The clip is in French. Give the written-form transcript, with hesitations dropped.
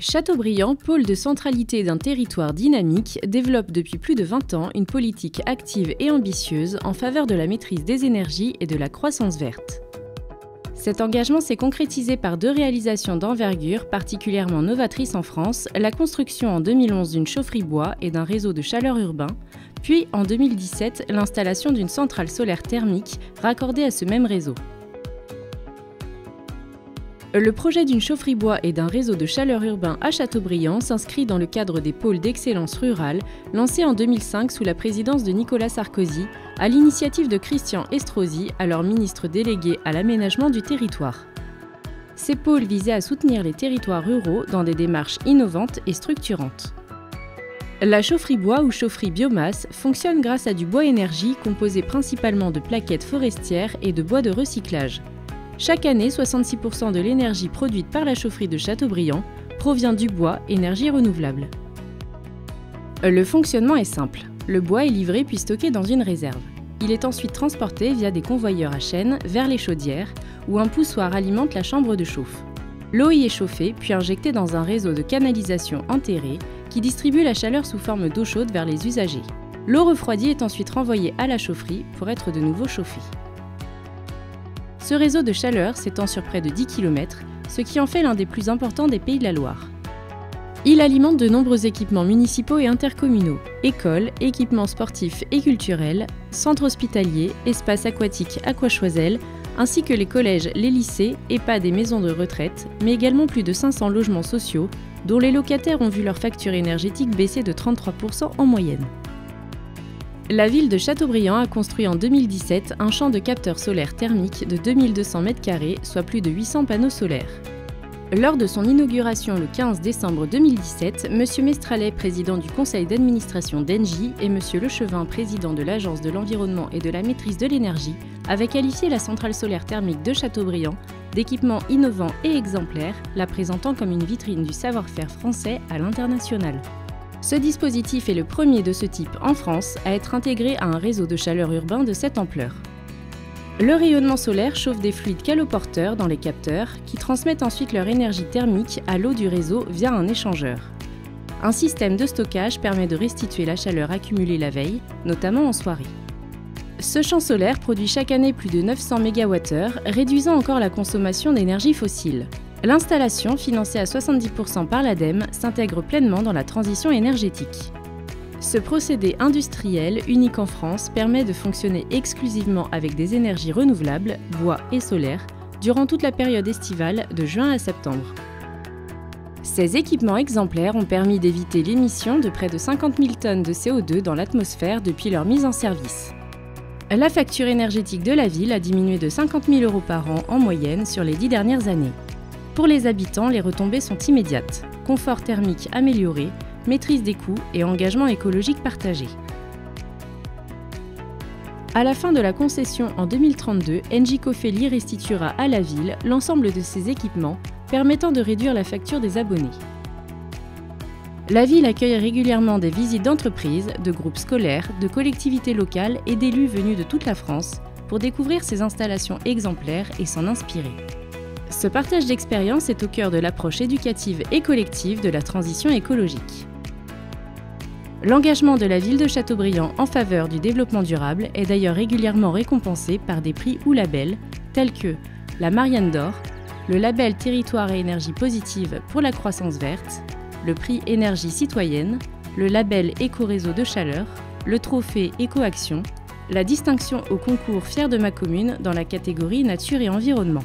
Châteaubriand, pôle de centralité d'un territoire dynamique, développe depuis plus de 20 ans une politique active et ambitieuse en faveur de la maîtrise des énergies et de la croissance verte. Cet engagement s'est concrétisé par deux réalisations d'envergure particulièrement novatrices en France, la construction en 2011 d'une chaufferie bois et d'un réseau de chaleur urbain, puis en 2017 l'installation d'une centrale solaire thermique raccordée à ce même réseau. Le projet d'une chaufferie bois et d'un réseau de chaleur urbain à Châteaubriand s'inscrit dans le cadre des pôles d'excellence rurale lancés en 2005 sous la présidence de Nicolas Sarkozy, à l'initiative de Christian Estrosi, alors ministre délégué à l'aménagement du territoire. Ces pôles visaient à soutenir les territoires ruraux dans des démarches innovantes et structurantes. La chaufferie bois ou chaufferie biomasse fonctionne grâce à du bois énergie composé principalement de plaquettes forestières et de bois de recyclage. Chaque année, 66% de l'énergie produite par la chaufferie de Châteaubriand provient du bois, énergie renouvelable. Le fonctionnement est simple. Le bois est livré puis stocké dans une réserve. Il est ensuite transporté via des convoyeurs à chaîne vers les chaudières, où un poussoir alimente la chambre de chauffe. L'eau y est chauffée puis injectée dans un réseau de canalisation enterré qui distribue la chaleur sous forme d'eau chaude vers les usagers. L'eau refroidie est ensuite renvoyée à la chaufferie pour être de nouveau chauffée. Ce réseau de chaleur s'étend sur près de 10 km, ce qui en fait l'un des plus importants des Pays de la Loire. Il alimente de nombreux équipements municipaux et intercommunaux, écoles, équipements sportifs et culturels, centres hospitaliers, espaces aquatiques Aquachoiselle, ainsi que les collèges, les lycées, EHPAD et maisons de retraite, mais également plus de 500 logements sociaux, dont les locataires ont vu leur facture énergétique baisser de 33% en moyenne. La ville de Châteaubriand a construit en 2017 un champ de capteurs solaires thermiques de 2200 m², soit plus de 800 panneaux solaires. Lors de son inauguration le 15 décembre 2017, M. Mestralet, président du conseil d'administration d'Engie, et M. Lechevin, président de l'Agence de l'environnement et de la maîtrise de l'énergie, avaient qualifié la centrale solaire thermique de Châteaubriand d'équipement innovant et exemplaire, la présentant comme une vitrine du savoir-faire français à l'international. Ce dispositif est le premier de ce type en France à être intégré à un réseau de chaleur urbain de cette ampleur. Le rayonnement solaire chauffe des fluides caloporteurs dans les capteurs qui transmettent ensuite leur énergie thermique à l'eau du réseau via un échangeur. Un système de stockage permet de restituer la chaleur accumulée la veille, notamment en soirée. Ce champ solaire produit chaque année plus de 900 MWh, réduisant encore la consommation d'énergie fossile. L'installation, financée à 70% par l'ADEME, s'intègre pleinement dans la transition énergétique. Ce procédé industriel, unique en France, permet de fonctionner exclusivement avec des énergies renouvelables, bois et solaire, durant toute la période estivale de juin à septembre. Ces équipements exemplaires ont permis d'éviter l'émission de près de 50 000 tonnes de CO2 dans l'atmosphère depuis leur mise en service. La facture énergétique de la ville a diminué de 50 000 € par an en moyenne sur les 10 dernières années. Pour les habitants, les retombées sont immédiates. Confort thermique amélioré, maîtrise des coûts et engagement écologique partagé. À la fin de la concession en 2032, Engie Coffelli restituera à la ville l'ensemble de ses équipements, permettant de réduire la facture des abonnés. La ville accueille régulièrement des visites d'entreprises, de groupes scolaires, de collectivités locales et d'élus venus de toute la France pour découvrir ces installations exemplaires et s'en inspirer. Ce partage d'expérience est au cœur de l'approche éducative et collective de la transition écologique. L'engagement de la ville de Châteaubriand en faveur du développement durable est d'ailleurs régulièrement récompensé par des prix ou labels tels que la Marianne d'Or, le label Territoire et énergie positive pour la croissance verte, le prix Énergie citoyenne, le label Éco-réseau de chaleur, le trophée Éco-action, la distinction au concours Fier de ma commune dans la catégorie Nature et environnement.